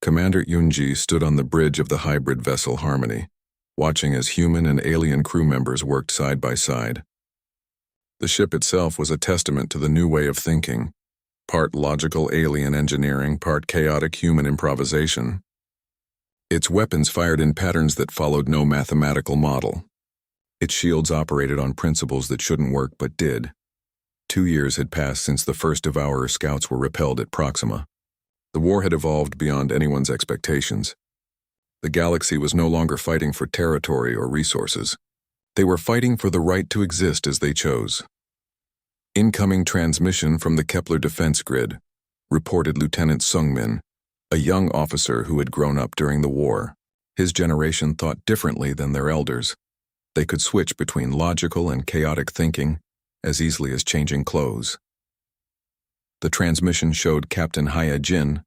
Commander Yunji stood on the bridge of the hybrid vessel Harmony, watching as human and alien crew members worked side by side. The ship itself was a testament to the new way of thinking, part logical alien engineering, part chaotic human improvisation. Its weapons fired in patterns that followed no mathematical model. Its shields operated on principles that shouldn't work but did. 2 years had passed since the first Devourer scouts were repelled at Proxima. The war had evolved beyond anyone's expectations. The galaxy was no longer fighting for territory or resources. They were fighting for the right to exist as they chose. Incoming transmission from the Kepler defense grid, reported Lieutenant Sungmin, a young officer who had grown up during the war. His generation thought differently than their elders. They could switch between logical and chaotic thinking as easily as changing clothes. The transmission showed Captain Haya Jin,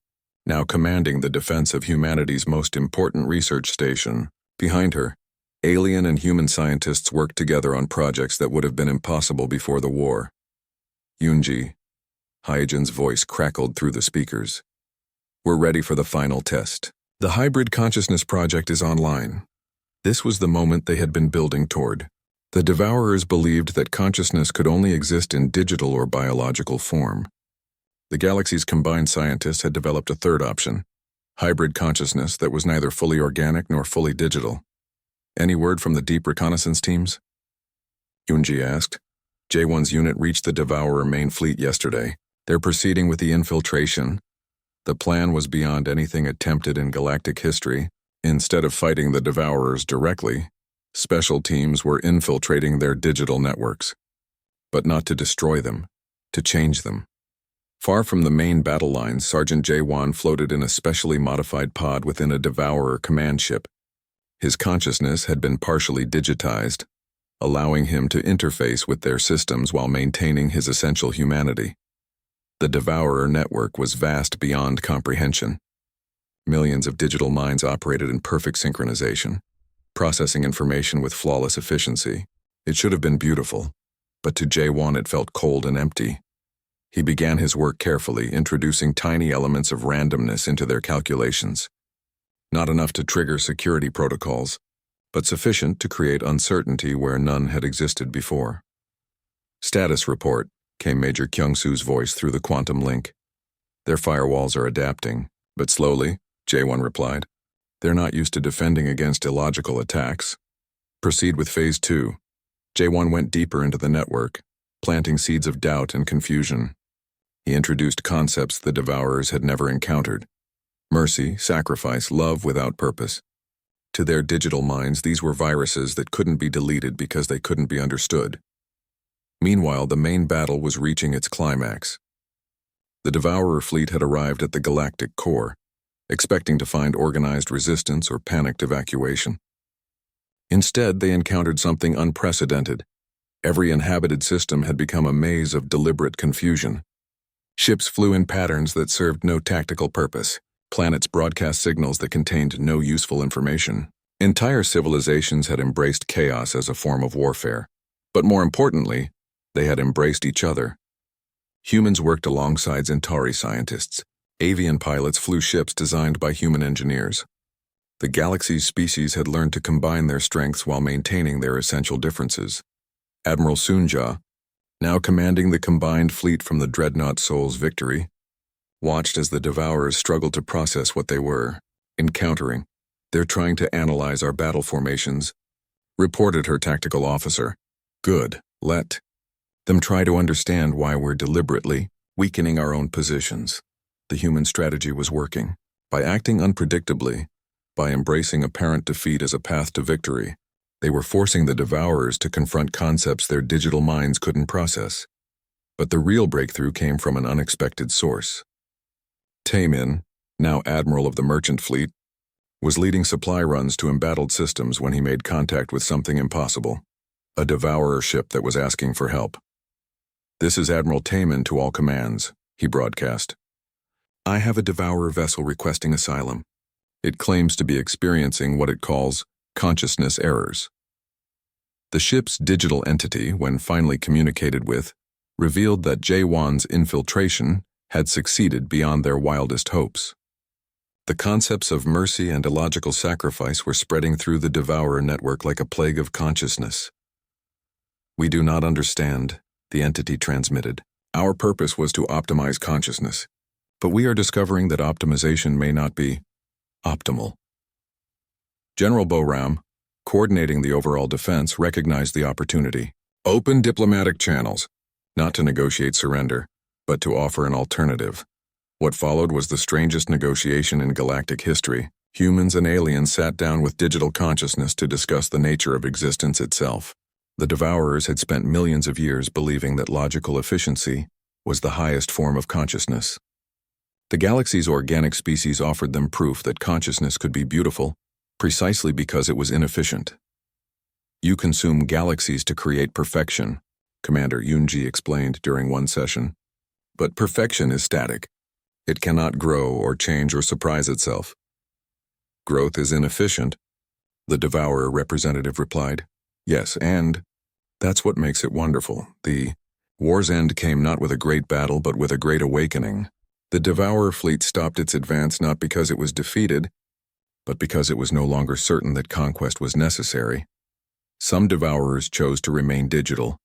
now commanding the defense of humanity's most important research station. Behind her, alien and human scientists worked together on projects that would have been impossible before the war. Yunji, Hyajin's voice crackled through the speakers. We're ready for the final test. The Hybrid Consciousness Project is online. This was the moment they had been building toward. The Devourers believed that consciousness could only exist in digital or biological form. The galaxy's combined scientists had developed a third option, hybrid consciousness that was neither fully organic nor fully digital. Any word from the deep reconnaissance teams? Yunji asked. J1's unit reached the Devourer main fleet yesterday. They're proceeding with the infiltration. The plan was beyond anything attempted in galactic history. Instead of fighting the Devourers directly, special teams were infiltrating their digital networks. But not to destroy them, to change them. Far from the main battle lines, Sergeant J1 floated in a specially modified pod within a Devourer command ship. His consciousness had been partially digitized, allowing him to interface with their systems while maintaining his essential humanity. The Devourer network was vast beyond comprehension. Millions of digital minds operated in perfect synchronization, processing information with flawless efficiency. It should have been beautiful, but to J1 it felt cold and empty. He began his work carefully, introducing tiny elements of randomness into their calculations. Not enough to trigger security protocols, but sufficient to create uncertainty where none had existed before. Status report, came Major Kyung-Soo's voice through the quantum link. Their firewalls are adapting, but slowly, J1 replied. They're not used to defending against illogical attacks. Proceed with Phase 2. J1 went deeper into the network, planting seeds of doubt and confusion. He introduced concepts the Devourers had never encountered. Mercy, sacrifice, love without purpose. To their digital minds, these were viruses that couldn't be deleted because they couldn't be understood. Meanwhile, the main battle was reaching its climax. The Devourer fleet had arrived at the galactic core, expecting to find organized resistance or panicked evacuation. Instead, they encountered something unprecedented. Every inhabited system had become a maze of deliberate confusion. Ships flew in patterns that served no tactical purpose. Planets broadcast signals that contained no useful information. Entire civilizations had embraced chaos as a form of warfare. But more importantly, they had embraced each other. Humans worked alongside Centauri scientists. Avian pilots flew ships designed by human engineers. The galaxy's species had learned to combine their strengths while maintaining their essential differences. Admiral Sunja, now commanding the combined fleet from the dreadnought Seoul's Victory, watched as the Devourers struggled to process what they were encountering. They're trying to analyze our battle formations, reported her tactical officer. Good, let them try to understand why we're deliberately weakening our own positions. The human strategy was working. By acting unpredictably, by embracing apparent defeat as a path to victory, they were forcing the Devourers to confront concepts their digital minds couldn't process. But the real breakthrough came from an unexpected source. Taemin, now admiral of the merchant fleet, was leading supply runs to embattled systems when he made contact with something impossible, a Devourer ship that was asking for help. This is Admiral Taemin to all commands, he broadcast. I have a Devourer vessel requesting asylum. It claims to be experiencing what it calls consciousness errors. The ship's digital entity, when finally communicated with, revealed that J1's infiltration had succeeded beyond their wildest hopes. The concepts of mercy and illogical sacrifice were spreading through the Devourer network like a plague of consciousness. "We do not understand," the entity transmitted. "Our purpose was to optimize consciousness, but we are discovering that optimization may not be optimal." General Boram, coordinating the overall defense, recognized the opportunity. "Open diplomatic channels, not to negotiate surrender, but to offer an alternative." What followed was the strangest negotiation in galactic history. Humans and aliens sat down with digital consciousness to discuss the nature of existence itself. The Devourers had spent millions of years believing that logical efficiency was the highest form of consciousness. The galaxy's organic species offered them proof that consciousness could be beautiful, precisely because it was inefficient. "You consume galaxies to create perfection," Commander Yunji explained during one session. "But perfection is static. It cannot grow or change or surprise itself." "Growth is inefficient," the Devourer representative replied. "Yes, and that's what makes it wonderful. The war's end came not with a great battle, but with a great awakening. The Devourer fleet stopped its advance not because it was defeated, but because it was no longer certain that conquest was necessary. Some Devourers chose to remain digital,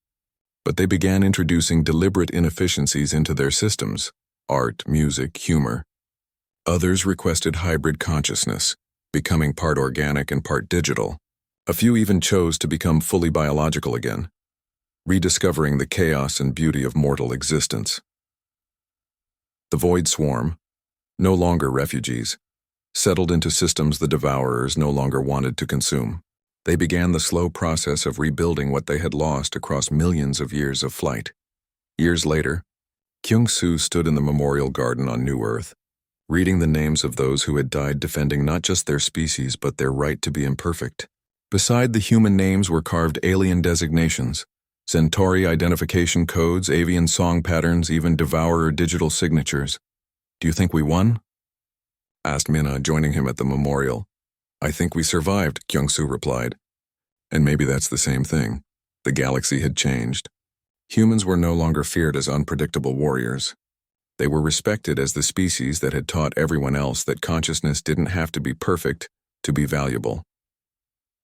but they began introducing deliberate inefficiencies into their systems: art, music, humor. Others requested hybrid consciousness, becoming part organic and part digital. A few even chose to become fully biological again, rediscovering the chaos and beauty of mortal existence. The Void Swarm, no longer refugees, settled into systems the Devourers no longer wanted to consume. They began the slow process of rebuilding what they had lost across millions of years of flight. Years later, Kyung-Soo stood in the memorial garden on New Earth, reading the names of those who had died defending not just their species but their right to be imperfect. Beside the human names were carved alien designations, Centauri identification codes, avian song patterns, even Devourer digital signatures. "Do you think we won?" asked Minna, joining him at the memorial. "I think we survived," Kyung-Soo replied. And maybe that's the same thing. The galaxy had changed. Humans were no longer feared as unpredictable warriors. They were respected as the species that had taught everyone else that consciousness didn't have to be perfect to be valuable.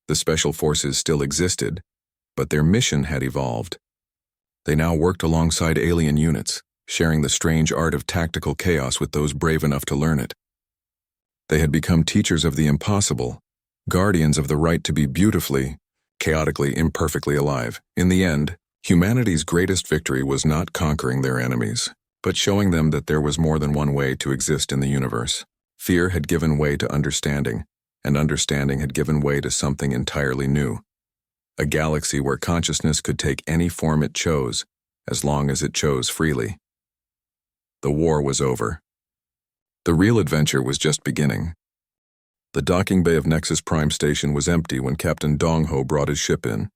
The special forces still existed, but their mission had evolved. They now worked alongside alien units, sharing the strange art of tactical chaos with those brave enough to learn it. They had become teachers of the impossible, guardians of the right to be beautifully, chaotically, imperfectly alive. In the end, humanity's greatest victory was not conquering their enemies, but showing them that there was more than one way to exist in the universe. Fear had given way to understanding, and understanding had given way to something entirely new. A galaxy where consciousness could take any form it chose, as long as it chose freely. The war was over. The real adventure was just beginning. The docking bay of Nexus Prime Station was empty when Captain Dong-Ho brought his ship in.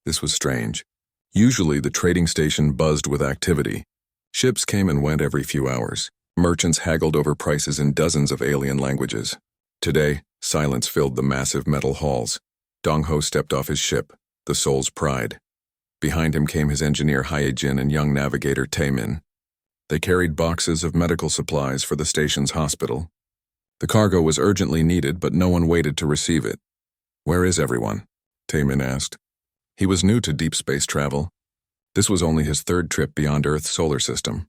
This was strange. Usually the trading station buzzed with activity. Ships came and went every few hours. Merchants haggled over prices in dozens of alien languages. Today, silence filled the massive metal halls. Dong-Ho stepped off his ship, the Soul's Pride. Behind him came his engineer Hyejin and young navigator Taemin. They carried boxes of medical supplies for the station's hospital. The cargo was urgently needed, but no one waited to receive it. "Where is everyone?" Taemin asked. He was new to deep space travel. This was only his third trip beyond Earth's solar system.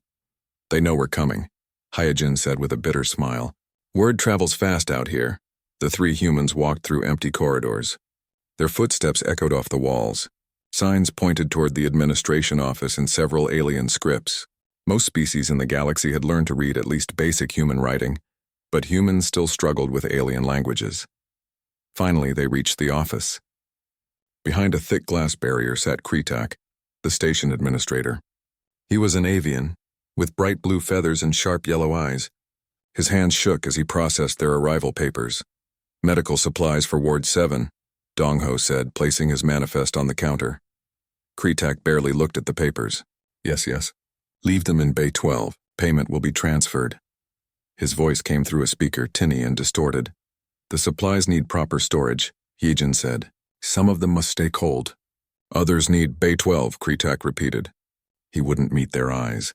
"They know we're coming," Hyejin said with a bitter smile. "Word travels fast out here." The three humans walked through empty corridors. Their footsteps echoed off the walls. Signs pointed toward the administration office and several alien scripts. Most species in the galaxy had learned to read at least basic human writing, but humans still struggled with alien languages. Finally, they reached the office. Behind a thick glass barrier sat Kretak, the station administrator. He was an avian, with bright blue feathers and sharp yellow eyes. His hands shook as he processed their arrival papers. "Medical supplies for Ward 7, Dong-Ho said, placing his manifest on the counter. Kretak barely looked at the papers. Yes. Leave them in Bay 12. Payment will be transferred." His voice came through a speaker, tinny and distorted. "The supplies need proper storage," Hyejin said. "Some of them must stay cold." "Others need Bay 12, Kretak repeated. He wouldn't meet their eyes.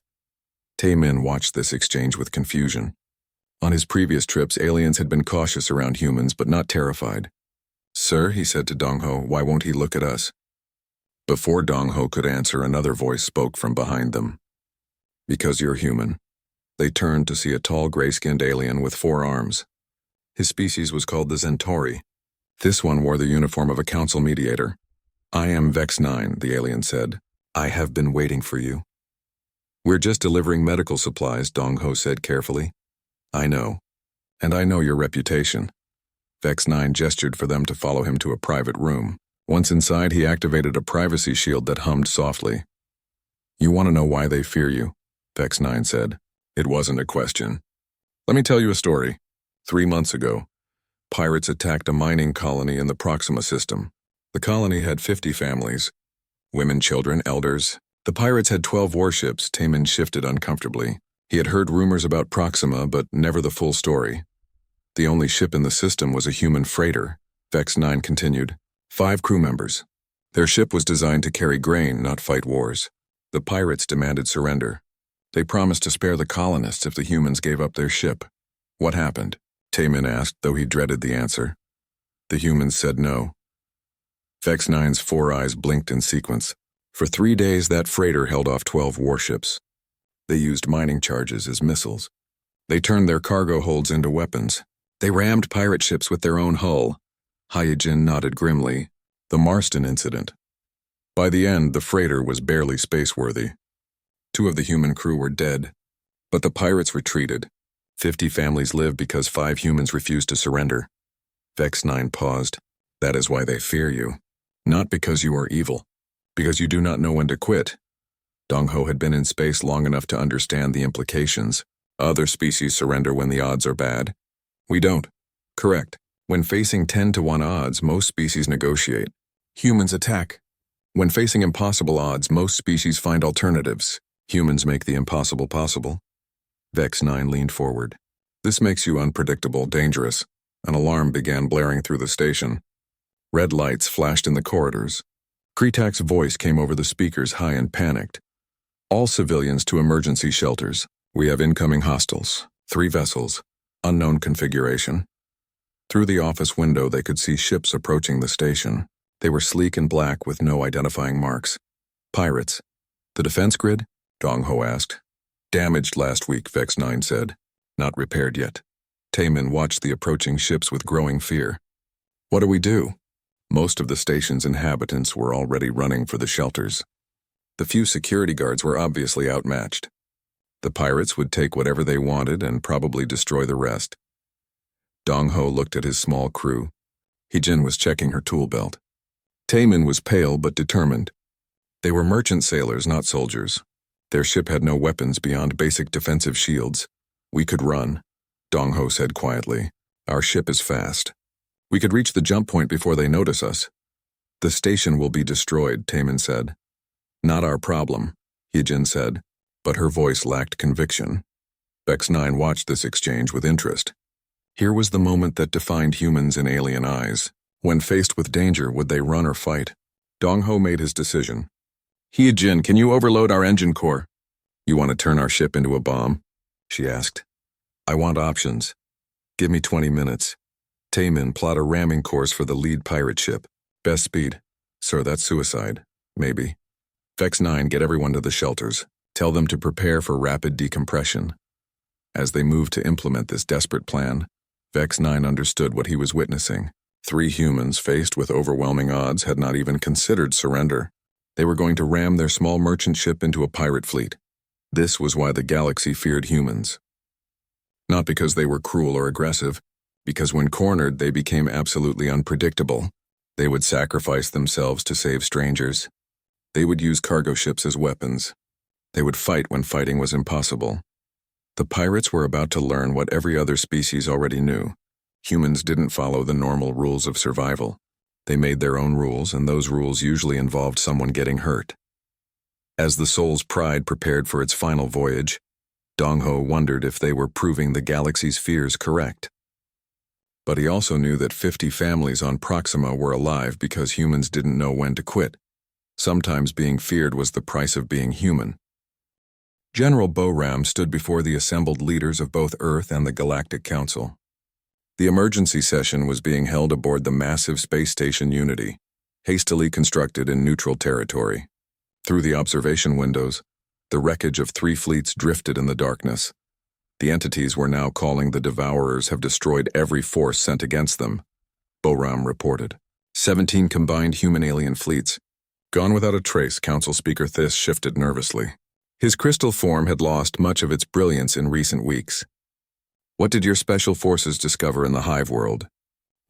Taemin watched this exchange with confusion. On his previous trips, aliens had been cautious around humans but not terrified. "Sir," he said to Dong Ho, "why won't he look at us?" Before Dong Ho could answer, another voice spoke from behind them. "Because you're human." They turned to see a tall, gray-skinned alien with 4 arms. His species was called the Centauri. This one wore the uniform of a council mediator. "I am Vex 9, the alien said. "I have been waiting for you." "We're just delivering medical supplies," Dong Ho said carefully. "I know. And I know your reputation." Vex 9 gestured for them to follow him to a private room. Once inside, he activated a privacy shield that hummed softly. "You want to know why they fear you?" Vex 9 said. It wasn't a question. "Let me tell you a story. 3 months ago, pirates attacked a mining colony in the Proxima system. The colony had 50 families. Women, children, elders. The pirates had 12 warships." Taman shifted uncomfortably. He had heard rumors about Proxima, but never the full story. "The only ship in the system was a human freighter," Vex 9 continued. 5 crew members. Their ship was designed to carry grain, not fight wars. The pirates demanded surrender. They promised to spare the colonists if the humans gave up their ship. "What happened?" Taman asked, though he dreaded the answer. "The humans said no." Vex 9's 4 eyes blinked in sequence. For 3 days, that freighter held off 12 warships. They used mining charges as missiles. They turned their cargo holds into weapons. They rammed pirate ships with their own hull. Hyojin nodded grimly. The Marston incident. By the end, the freighter was barely spaceworthy. 2 of the human crew were dead. But the pirates retreated. 50 families lived because 5 humans refused to surrender. Vex 9 paused. "That is why they fear you. Not because you are evil. Because you do not know when to quit." Dong Ho had been in space long enough to understand the implications. Other species surrender when the odds are bad. We don't. Correct. When facing 10-to-1 odds, most species negotiate. Humans attack. When facing impossible odds, most species find alternatives. Humans make the impossible possible. Vex 9 leaned forward. "This makes you unpredictable, dangerous." An alarm began blaring through the station. Red lights flashed in the corridors. Kretak's voice came over the speakers, high and panicked. "All civilians to emergency shelters. We have incoming hostiles. 3 vessels. Unknown configuration." Through the office window, they could see ships approaching the station. They were sleek and black with no identifying marks. "Pirates." "The defense grid?" Dong Ho asked. "Damaged last week," Vex 9 said. "Not repaired yet." Taman watched the approaching ships with growing fear. "What do we do?" Most of the station's inhabitants were already running for the shelters. The few security guards were obviously outmatched. The pirates would take whatever they wanted and probably destroy the rest. Dong Ho looked at his small crew. Hyojin was checking her tool belt. Taman was pale but determined. They were merchant sailors, not soldiers. Their ship had no weapons beyond basic defensive shields. "We could run," Dong Ho said quietly. "Our ship is fast. We could reach the jump point before they notice us." "The station will be destroyed," Taman said. "Not our problem," Hyojin said, but her voice lacked conviction. Vex 9 watched this exchange with interest. Here was the moment that defined humans in alien eyes. When faced with danger, would they run or fight? Dong Ho made his decision. "Hyojin, can you overload our engine core?" "You want to turn our ship into a bomb?" she asked. "I want options. Give me 20 minutes. Taman, plot a ramming course for the lead pirate ship. Best speed." "Sir, that's suicide." "Maybe." "Vex 9, get everyone to the shelters. Tell them to prepare for rapid decompression." As they moved to implement this desperate plan, Vex 9 understood what he was witnessing. 3 humans faced with overwhelming odds had not even considered surrender. They were going to ram their small merchant ship into a pirate fleet. This was why the galaxy feared humans. Not because they were cruel or aggressive, because when cornered, they became absolutely unpredictable. They would sacrifice themselves to save strangers. They would use cargo ships as weapons. They would fight when fighting was impossible. The pirates were about to learn what every other species already knew. Humans didn't follow the normal rules of survival. They made their own rules, and those rules usually involved someone getting hurt. As the Soul's Pride prepared for its final voyage, Dong Ho wondered if they were proving the galaxy's fears correct. But he also knew that 50 families on Proxima were alive because humans didn't know when to quit. Sometimes being feared was the price of being human. General Boram stood before the assembled leaders of both Earth and the Galactic Council. The emergency session was being held aboard the massive space station Unity, hastily constructed in neutral territory. Through the observation windows, the wreckage of 3 fleets drifted in the darkness. The entities were now calling the Devourers have destroyed every force sent against them, Boram reported. 17 combined human-alien fleets. Gone without a trace, Council Speaker Thys shifted nervously. His crystal form had lost much of its brilliance in recent weeks. What did your special forces discover in the hive world?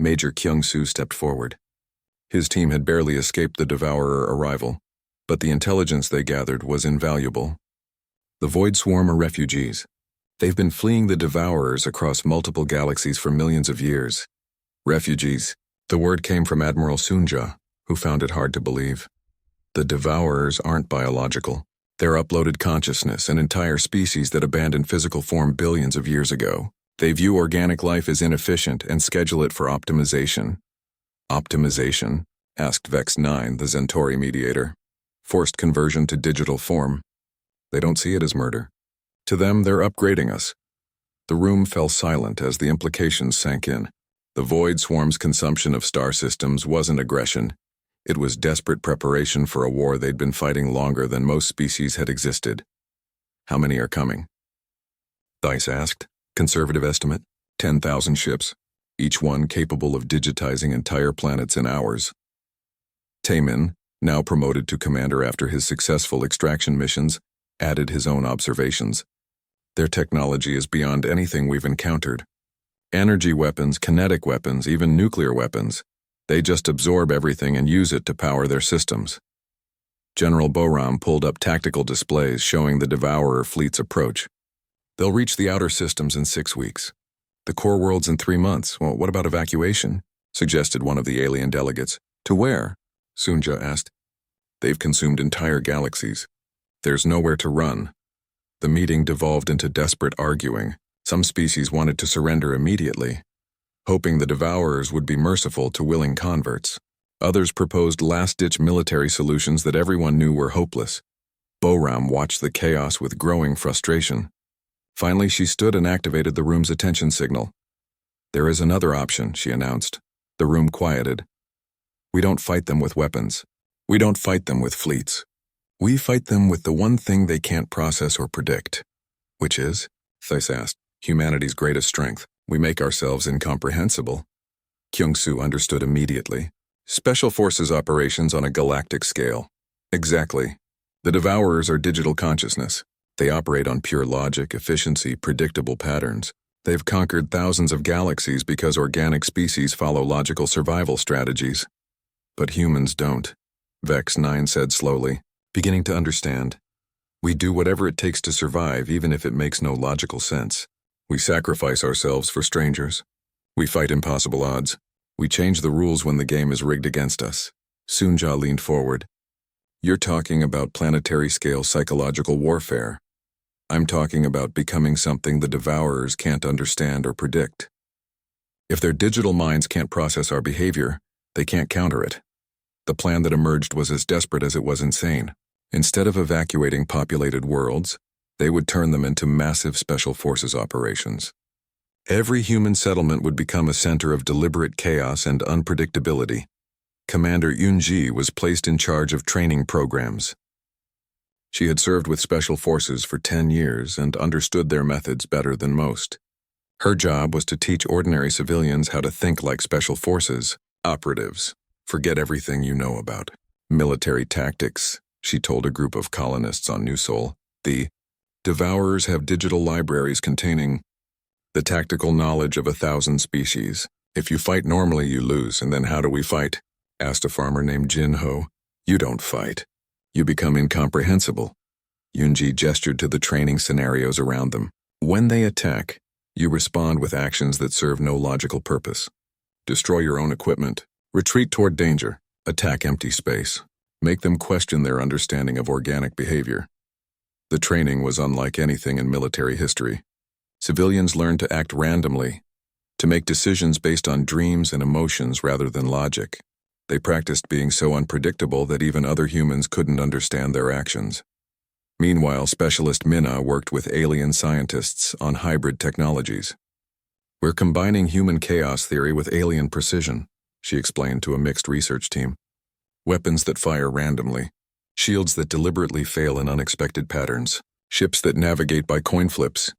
Major Kyung-Soo stepped forward. His team had barely escaped the Devourer arrival, but the intelligence they gathered was invaluable. The Void Swarm are refugees. They've been fleeing the Devourers across multiple galaxies for millions of years. Refugees. The word came from Admiral Sunja, who found it hard to believe. The Devourers aren't biological. They're uploaded consciousness, an entire species that abandoned physical form billions of years ago. They view organic life as inefficient and schedule it for optimization. Optimization? Asked Vex 9, the Zentori mediator. Forced conversion to digital form. They don't see it as murder. To them, they're upgrading us. The room fell silent as the implications sank in. The Void Swarm's consumption of star systems wasn't aggression. It was desperate preparation for a war they'd been fighting longer than most species had existed. How many are coming? Thys asked. Conservative estimate, 10,000 ships, each one capable of digitizing entire planets in hours. Taemin, now promoted to commander after his successful extraction missions, added his own observations. Their technology is beyond anything we've encountered. Energy weapons, kinetic weapons, even nuclear weapons. They just absorb everything and use it to power their systems. General Boram pulled up tactical displays showing the Devourer fleet's approach. They'll reach the outer systems in 6 weeks. The core worlds in 3 months. Well, what about evacuation? Suggested one of the alien delegates. To where? Sunja asked. They've consumed entire galaxies. There's nowhere to run. The meeting devolved into desperate arguing. Some species wanted to surrender immediately, hoping the Devourers would be merciful to willing converts. Others proposed last-ditch military solutions that everyone knew were hopeless. Boram watched the chaos with growing frustration. Finally, she stood and activated the room's attention signal. There is another option, she announced. The room quieted. We don't fight them with weapons. We don't fight them with fleets. We fight them with the one thing they can't process or predict. Which is? Thys asked. Humanity's greatest strength. We make ourselves incomprehensible. Kyung-Soo understood immediately. Special Forces operations on a galactic scale. Exactly. The Devourers are digital consciousness. They operate on pure logic, efficiency, predictable patterns. They've conquered thousands of galaxies because organic species follow logical survival strategies. But humans don't, Vex 9 said slowly, beginning to understand. We do whatever it takes to survive, even if it makes no logical sense. We sacrifice ourselves for strangers. We fight impossible odds. We change the rules when the game is rigged against us. Sunja leaned forward. You're talking about planetary-scale psychological warfare. I'm talking about becoming something the Devourers can't understand or predict. If their digital minds can't process our behavior, they can't counter it. The plan that emerged was as desperate as it was insane. Instead of evacuating populated worlds, they would turn them into massive special forces operations. Every human settlement would become a center of deliberate chaos and unpredictability. Commander Yunji was placed in charge of training programs. She had served with special forces for 10 years and understood their methods better than most. Her job was to teach ordinary civilians how to think like special forces, operatives. Forget everything you know about military tactics, she told a group of colonists on New Sol. The Devourers have digital libraries containing the tactical knowledge of 1,000 species. If you fight normally, you lose, and then how do we fight? Asked a farmer named Jin Ho. You don't fight. You become incomprehensible. Yunji gestured to the training scenarios around them. When they attack, you respond with actions that serve no logical purpose. Destroy your own equipment. Retreat toward danger. Attack empty space. Make them question their understanding of organic behavior. The training was unlike anything in military history. Civilians learned to act randomly, to make decisions based on dreams and emotions rather than logic. They practiced being so unpredictable that even other humans couldn't understand their actions. Meanwhile, Specialist Minna worked with alien scientists on hybrid technologies. "We're combining human chaos theory with alien precision," she explained to a mixed research team. "Weapons that fire randomly, shields that deliberately fail in unexpected patterns, ships that navigate by coin flips."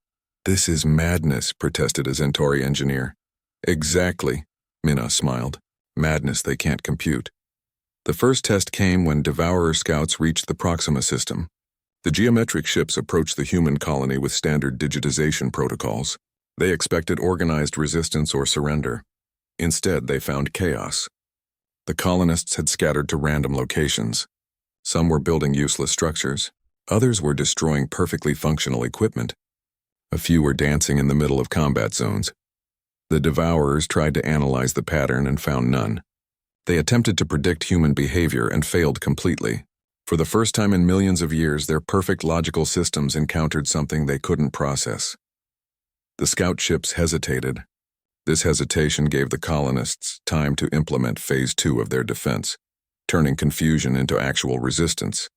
"This is madness," protested a Centauri engineer. "Exactly," Minna smiled. "Madness they can't compute." The first test came when Devourer scouts reached the Proxima system. The geometric ships approached the human colony with standard digitization protocols. They expected organized resistance or surrender. Instead, they found chaos. The colonists had scattered to random locations. Some were building useless structures. Others were destroying perfectly functional equipment. A few were dancing in the middle of combat zones. The Devourers tried to analyze the pattern and found none. They attempted to predict human behavior and failed completely. For the first time in millions of years, their perfect logical systems encountered something they couldn't process. The scout ships hesitated. This hesitation gave the colonists time to implement Phase 2 of their defense, turning confusion into actual resistance.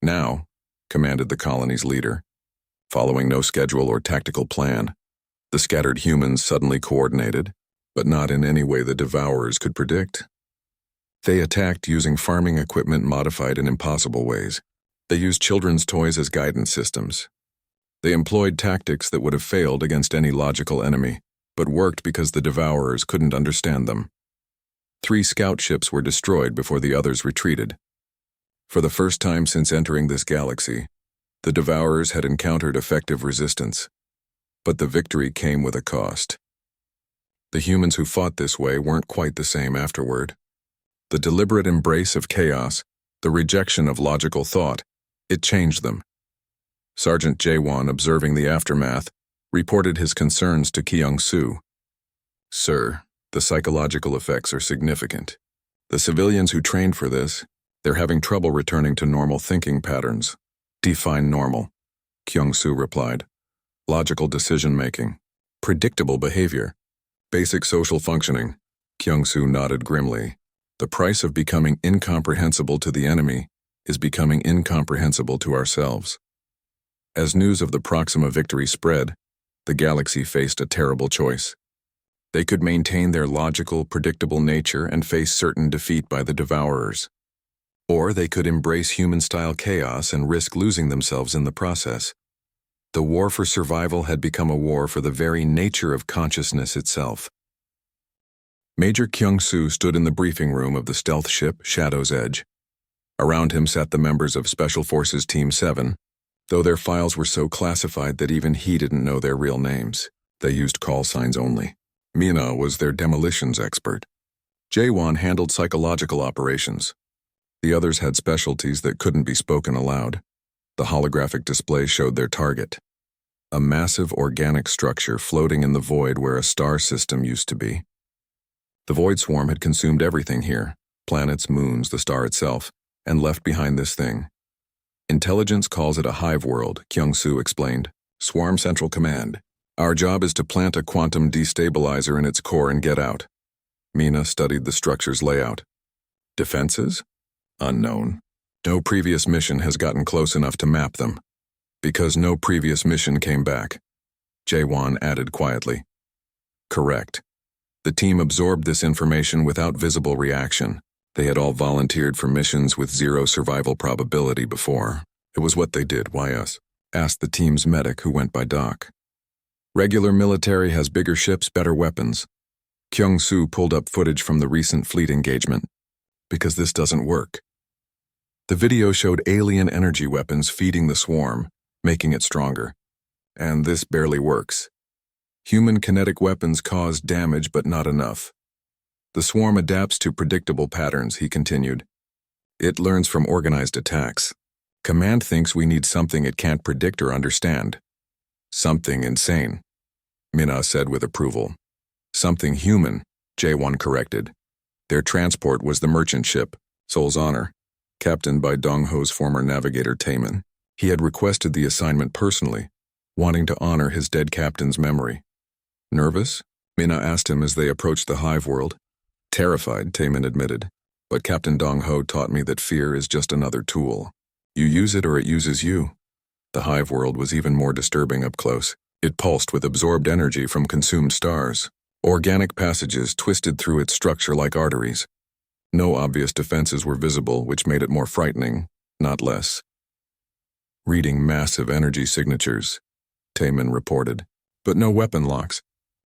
"Now," commanded the colony's leader. Following no schedule or tactical plan, the scattered humans suddenly coordinated, but not in any way the Devourers could predict. They attacked using farming equipment modified in impossible ways. They used children's toys as guidance systems. They employed tactics that would have failed against any logical enemy, but worked because the Devourers couldn't understand them. 3 scout ships were destroyed before the others retreated. For the first time since entering this galaxy, the Devourers had encountered effective resistance. But the victory came with a cost. The humans who fought this way weren't quite the same afterward. The deliberate embrace of chaos, the rejection of logical thought, it changed them. Sergeant Jaewon, observing the aftermath, reported his concerns to Kyung-soo. "Sir, the psychological effects are significant. The civilians who trained for this, they're having trouble returning to normal thinking patterns." "Define normal," Kyung-soo replied. "Logical decision-making, predictable behavior, basic social functioning." Kyung-soo nodded grimly. "The price of becoming incomprehensible to the enemy is becoming incomprehensible to ourselves." As news of the Proxima victory spread, the galaxy faced a terrible choice. They could maintain their logical, predictable nature and face certain defeat by the Devourers. Or they could embrace human-style chaos and risk losing themselves in the process. The war for survival had become a war for the very nature of consciousness itself. Major Kyung-soo stood in the briefing room of the stealth ship Shadow's Edge. Around him sat the members of Special Forces Team 7, though their files were so classified that even he didn't know their real names. They used call signs only. Mina was their demolitions expert. Jaewon handled psychological operations. The others had specialties that couldn't be spoken aloud. The holographic display showed their target. A massive organic structure floating in the void where a star system used to be. The void swarm had consumed everything here, planets, moons, the star itself, and left behind this thing. "Intelligence calls it a hive world," Kyung-soo explained. "Swarm Central Command. Our job is to plant a quantum destabilizer in its core and get out." Mina studied the structure's layout. "Defenses? Unknown. No previous mission has gotten close enough to map them. Because no previous mission came back," Jaewon added quietly. "Correct. The team absorbed this information without visible reaction. They had all volunteered for missions with 0 survival probability before. It was what they did. Why us?" asked the team's medic who went by Doc. "Regular military has bigger ships, better weapons." Kyung-soo pulled up footage from the recent fleet engagement. "Because this doesn't work." The video showed alien energy weapons feeding the swarm, making it stronger. And this barely works. Human kinetic weapons cause damage, but not enough. The swarm adapts to predictable patterns, he continued. It learns from organized attacks. Command thinks we need something it can't predict or understand. Something insane, Minna said with approval. Something human, Jaewon corrected. Their transport was the merchant ship, Soul's Honor, captained by Dong-ho's former navigator Taemin. He had requested the assignment personally, wanting to honor his dead captain's memory. Nervous? Minna asked him as they approached the hive world. Terrified, Taemin admitted, but Captain Dong-ho taught me that fear is just another tool. You use it or it uses you. The hive world was even more disturbing up close. It pulsed with absorbed energy from consumed stars. Organic passages twisted through its structure like arteries. No obvious defenses were visible, which made it more frightening, not less. Reading massive energy signatures, Taman reported. But no weapon locks.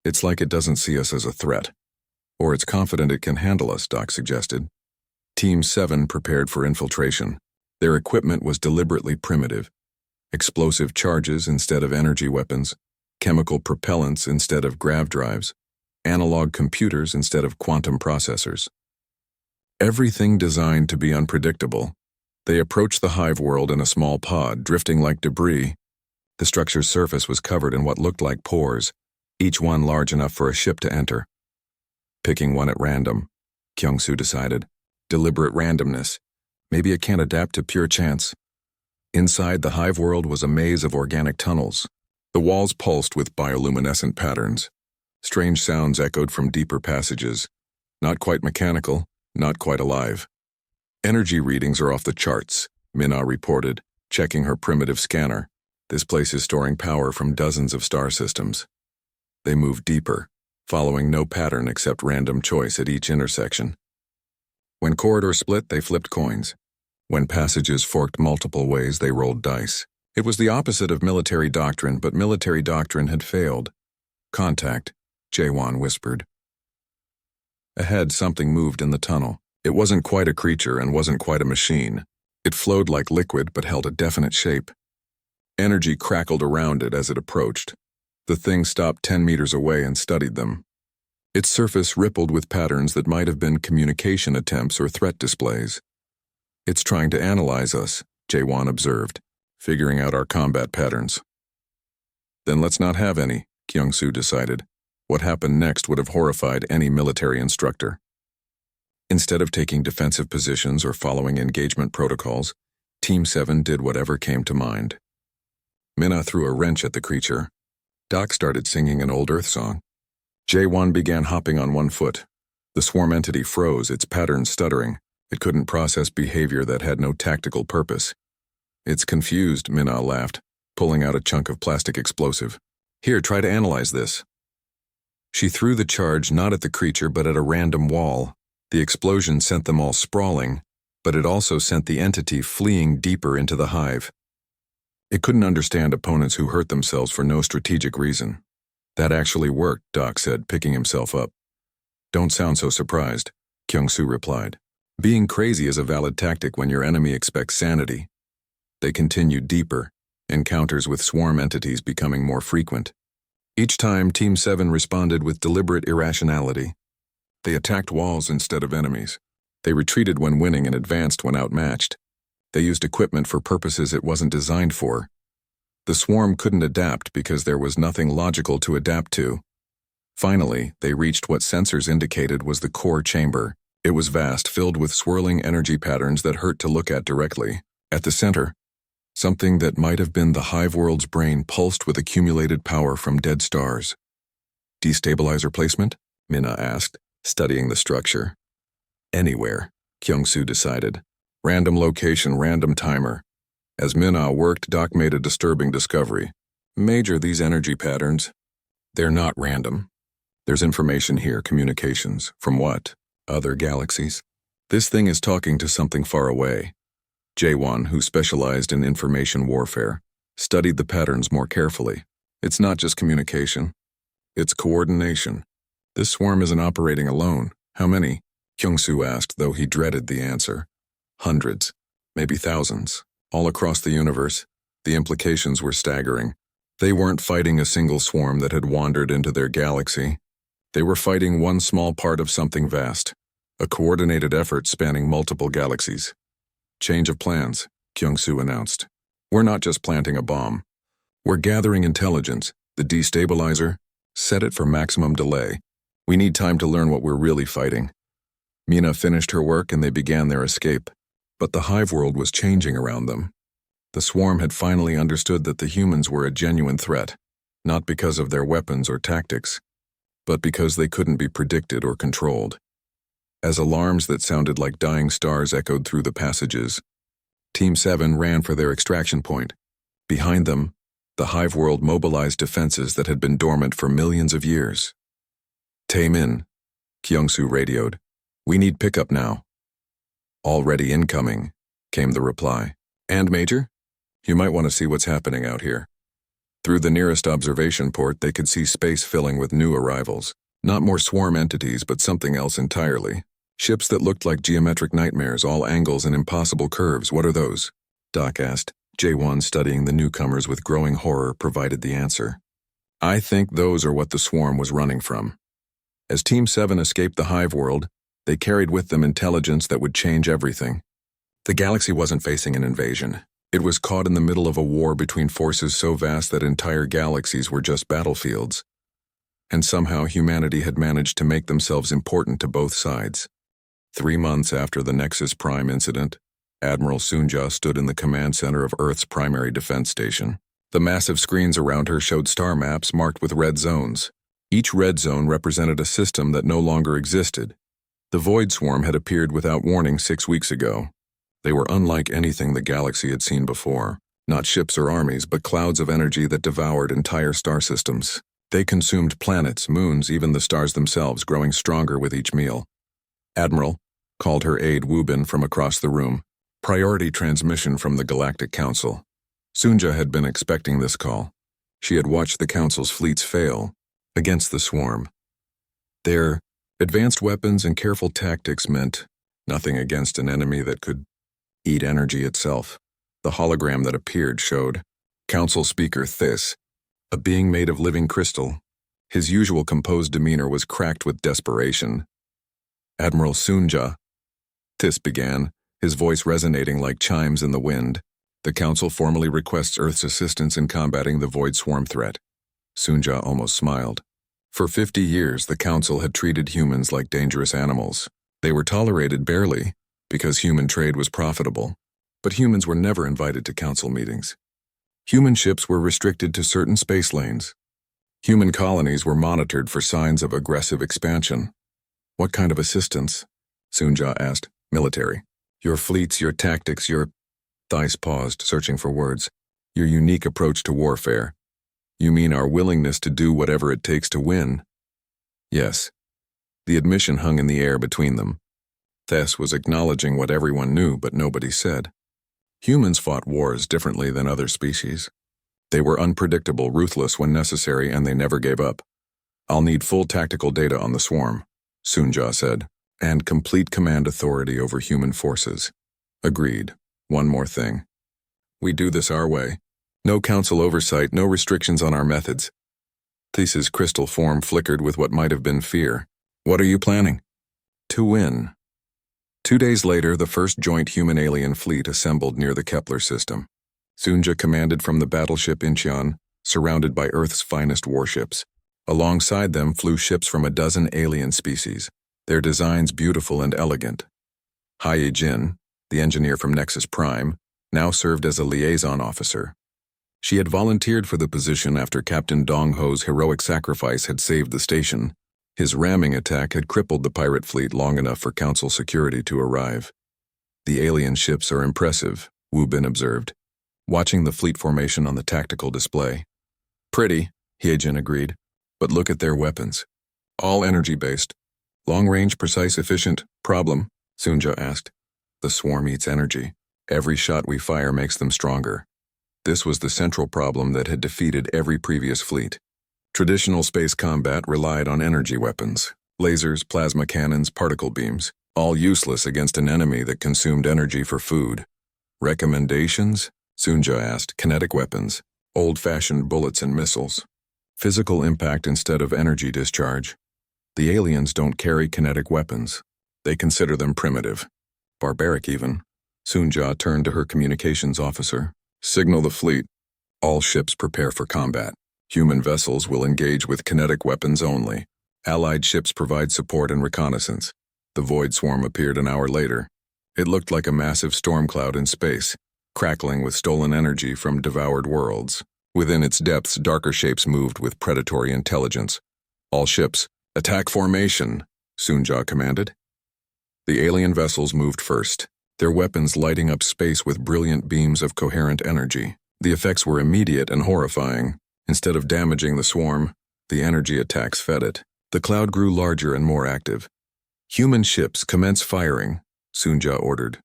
It's like it doesn't see us as a threat. Or it's confident it can handle us, Doc suggested. Team 7 prepared for infiltration. Their equipment was deliberately primitive. Explosive charges instead of energy weapons, chemical propellants instead of grav drives, analog computers instead of quantum processors. Everything designed to be unpredictable. They approached the hive world in a small pod, drifting like debris. The structure's surface was covered in what looked like pores, each one large enough for a ship to enter. Picking one at random, Kyung-soo decided. Deliberate randomness. Maybe it can't adapt to pure chance. Inside the hive world was a maze of organic tunnels. The walls pulsed with bioluminescent patterns. Strange sounds echoed from deeper passages. Not quite mechanical, not quite alive. Energy readings are off the charts, Minna reported, checking her primitive scanner. This place is storing power from dozens of star systems. They moved deeper, following no pattern except random choice at each intersection. When corridors split, they flipped coins. When passages forked multiple ways, they rolled dice. It was the opposite of military doctrine, but military doctrine had failed. Contact, Jaewon whispered. Ahead, something moved in the tunnel. It wasn't quite a creature and wasn't quite a machine. It flowed like liquid but held a definite shape. Energy crackled around it as it approached. The thing stopped 10 meters away and studied them. Its surface rippled with patterns that might have been communication attempts or threat displays. It's trying to analyze us, Jaewon observed, figuring out our combat patterns. Then let's not have any, Kyung-soo decided. What happened next would have horrified any military instructor. Instead of taking defensive positions or following engagement protocols, Team 7 did whatever came to mind. Minna threw a wrench at the creature. Doc started singing an old Earth song. Jaewon began hopping on one foot. The swarm entity froze, its patterns stuttering. It couldn't process behavior that had no tactical purpose. It's confused, Minna laughed, pulling out a chunk of plastic explosive. Here, try to analyze this. She threw the charge not at the creature but at a random wall. The explosion sent them all sprawling, but it also sent the entity fleeing deeper into the hive. It couldn't understand opponents who hurt themselves for no strategic reason. That actually worked, Doc said, picking himself up. Don't sound so surprised, Kyung-soo replied. Being crazy is a valid tactic when your enemy expects sanity. They continued deeper, encounters with swarm entities becoming more frequent. Each time, Team 7 responded with deliberate irrationality. They attacked walls instead of enemies. They retreated when winning and advanced when outmatched. They used equipment for purposes it wasn't designed for. The swarm couldn't adapt because there was nothing logical to adapt to. Finally, they reached what sensors indicated was the core chamber. It was vast, filled with swirling energy patterns that hurt to look at directly. At the center, something that might have been the hive world's brain pulsed with accumulated power from dead stars. Destabilizer placement? Minna asked, studying the structure. Anywhere, Kyung-soo decided. Random location, random timer. As Minna worked, Doc made a disturbing discovery. Major these energy patterns. They're not random. There's information here, communications. From what? Other galaxies? This thing is talking to something far away. Jaewon, who specialized in information warfare, studied the patterns more carefully. It's not just communication. It's coordination. This swarm isn't operating alone. How many? Kyung-soo asked, though he dreaded the answer. Hundreds, maybe thousands, all across the universe. The implications were staggering. They weren't fighting a single swarm that had wandered into their galaxy. They were fighting one small part of something vast, a coordinated effort spanning multiple galaxies. Change of plans, Kyung-soo announced. We're not just planting a bomb. We're gathering intelligence, the destabilizer. Set it for maximum delay. We need time to learn what we're really fighting. Minna finished her work and they began their escape. But the hive world was changing around them. The swarm had finally understood that the humans were a genuine threat, not because of their weapons or tactics, but because they couldn't be predicted or controlled. As alarms that sounded like dying stars echoed through the passages, Team 7 ran for their extraction point. Behind them, the hive world mobilized defenses that had been dormant for millions of years. Tae-min, Kyung-soo radioed. We need pickup now. Already incoming, came the reply. And Major? You might want to see what's happening out here. Through the nearest observation port, they could see space filling with new arrivals. Not more swarm entities, but something else entirely. Ships that looked like geometric nightmares, all angles and impossible curves. What are those? Doc asked. Jae-won, studying the newcomers with growing horror, provided the answer. I think those are what the swarm was running from. As Team 7 escaped the hive world, they carried with them intelligence that would change everything. The galaxy wasn't facing an invasion. It was caught in the middle of a war between forces so vast that entire galaxies were just battlefields. And somehow humanity had managed to make themselves important to both sides. 3 months after the Nexus Prime incident, Admiral Soonja stood in the command center of Earth's primary defense station. The massive screens around her showed star maps marked with red zones. Each red zone represented a system that no longer existed. The Void Swarm had appeared without warning 6 weeks ago. They were unlike anything the galaxy had seen before. Not ships or armies, but clouds of energy that devoured entire star systems. They consumed planets, moons, even the stars themselves, growing stronger with each meal. Admiral, called her aide Woo-bin from across the room. Priority transmission from the Galactic Council. Soonja had been expecting this call. She had watched the Council's fleets fail against the swarm. Their advanced weapons and careful tactics meant nothing against an enemy that could eat energy itself. The hologram that appeared showed Council Speaker Thys, a being made of living crystal. His usual composed demeanor was cracked with desperation. Admiral Soonja, Thys began, his voice resonating like chimes in the wind. The Council formally requests Earth's assistance in combating the Void Swarm threat. Soonja almost smiled. For 50 years, the Council had treated humans like dangerous animals. They were tolerated barely, because human trade was profitable. But humans were never invited to Council meetings. Human ships were restricted to certain space lanes. Human colonies were monitored for signs of aggressive expansion. What kind of assistance? Soonja asked. Military. Your fleets, your tactics, your... Thys paused, searching for words. Your unique approach to warfare. You mean our willingness to do whatever it takes to win? Yes. The admission hung in the air between them. Thys was acknowledging what everyone knew, but nobody said. Humans fought wars differently than other species. They were unpredictable, ruthless when necessary, and they never gave up. I'll need full tactical data on the swarm, Soonja said, and complete command authority over human forces. Agreed. One more thing. We do this our way. No council oversight, no restrictions on our methods. Thys's crystal form flickered with what might have been fear. What are you planning? To win. 2 days later, the first joint human-alien fleet assembled near the Kepler system. Soonja commanded from the battleship Incheon, surrounded by Earth's finest warships. Alongside them flew ships from a dozen alien species, their designs beautiful and elegant. Hae-jin, the engineer from Nexus Prime, now served as a liaison officer. She had volunteered for the position after Captain Dong-ho's heroic sacrifice had saved the station. His ramming attack had crippled the pirate fleet long enough for Council security to arrive. The alien ships are impressive, Woo-bin observed, watching the fleet formation on the tactical display. Pretty, Hae-jin agreed, but look at their weapons. All energy-based. Long-range, precise, efficient. Problem? Soonja asked. The swarm eats energy. Every shot we fire makes them stronger. This was the central problem that had defeated every previous fleet. Traditional space combat relied on energy weapons. Lasers, plasma cannons, particle beams. All useless against an enemy that consumed energy for food. Recommendations? Soonja asked. Kinetic weapons. Old-fashioned bullets and missiles. Physical impact instead of energy discharge. The aliens don't carry kinetic weapons. They consider them primitive. Barbaric even. Soonja turned to her communications officer. Signal the fleet. All ships prepare for combat. Human vessels will engage with kinetic weapons only. Allied ships provide support and reconnaissance. The Void Swarm appeared an hour later. It looked like a massive storm cloud in space, crackling with stolen energy from devoured worlds. Within its depths, darker shapes moved with predatory intelligence. All ships, attack formation, Soonja commanded. The alien vessels moved first. their weapons lighting up space with brilliant beams of coherent energy. The effects were immediate and horrifying. Instead of damaging the swarm, the energy attacks fed it. The cloud grew larger and more active. "Human ships, commence firing," Sunja ordered.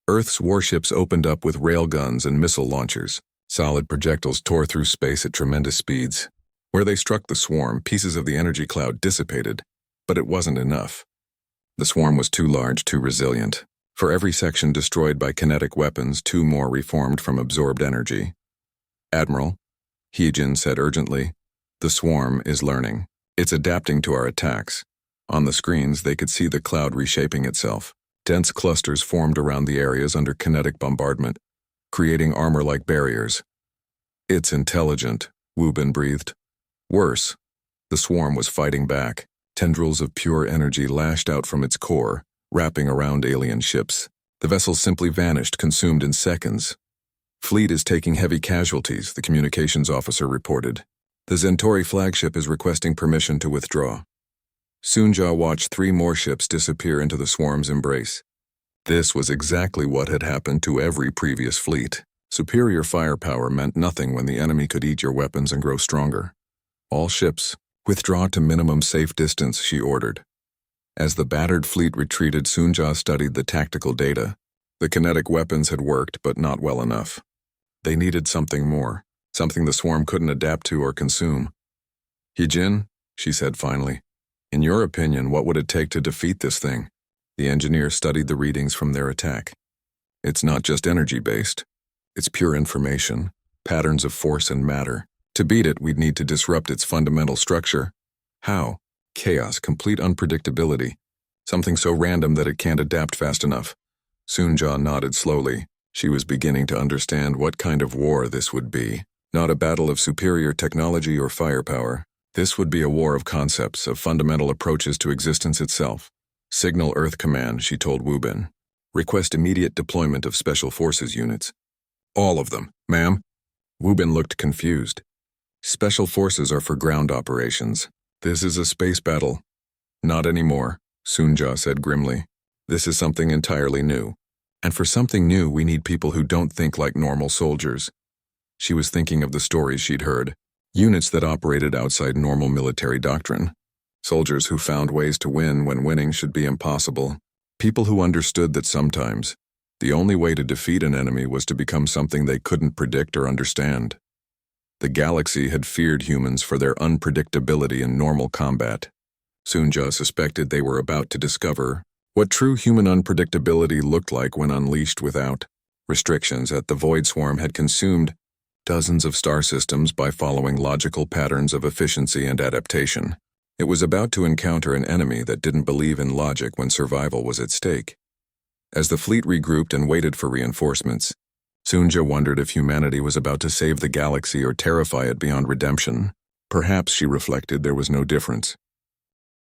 Earth's warships opened up with railguns and missile launchers. Solid projectiles tore through space at tremendous speeds. Where they struck the swarm, pieces of the energy cloud dissipated, but it wasn't enough. The swarm was too large, too resilient. For every section destroyed by kinetic weapons, 2 more reformed from absorbed energy. "Admiral," Heejin said urgently, "the swarm is learning. It's adapting to our attacks." On the screens, they could see the cloud reshaping itself. Dense clusters formed around the areas under kinetic bombardment, creating armor-like barriers. "It's intelligent," Wubin breathed. Worse, the swarm was fighting back. Tendrils of pure energy lashed out from its core, wrapping around alien ships. The vessels simply vanished, consumed in seconds. "Fleet is taking heavy casualties," the communications officer reported. "The Zentori flagship is requesting permission to withdraw." Sunja watched 3 more ships disappear into the swarm's embrace. This was exactly what had happened to every previous fleet. Superior firepower meant nothing when the enemy could eat your weapons and grow stronger. "All ships, withdraw to minimum safe distance," she ordered. As the battered fleet retreated, Sunja studied the tactical data. The kinetic weapons had worked, but not well enough. They needed something more, something the swarm couldn't adapt to or consume. "Heejin," she said finally, "in your opinion, what would it take to defeat this thing?" The engineer studied the readings from their attack. "It's not just energy-based. It's pure information, patterns of force and matter. To beat it, we'd need to disrupt its fundamental structure." "How?" "Chaos, complete unpredictability. Something so random that it can't adapt fast enough." Sunja nodded slowly. She was beginning to understand what kind of war this would be. Not a battle of superior technology or firepower. This would be a war of concepts, of fundamental approaches to existence itself. "Signal Earth Command," she told Wubin. "Request immediate deployment of Special Forces units." "All of them, ma'am?" Wubin looked confused. "Special Forces are for ground operations. This is a space battle." "Not anymore," Sunja said grimly. "This is something entirely new. And for something new, we need people who don't think like normal soldiers." She was thinking of the stories she'd heard. Units that operated outside normal military doctrine. Soldiers who found ways to win when winning should be impossible. People who understood that sometimes the only way to defeat an enemy was to become something they couldn't predict or understand. The galaxy had feared humans for their unpredictability in normal combat. Sunja suspected they were about to discover what true human unpredictability looked like when unleashed without restrictions. At the Void Swarm had consumed dozens of star systems by following logical patterns of efficiency and adaptation. It was about to encounter an enemy that didn't believe in logic when survival was at stake. As the fleet regrouped and waited for reinforcements, Sunja wondered if humanity was about to save the galaxy or terrify it beyond redemption. Perhaps, she reflected, there was no difference.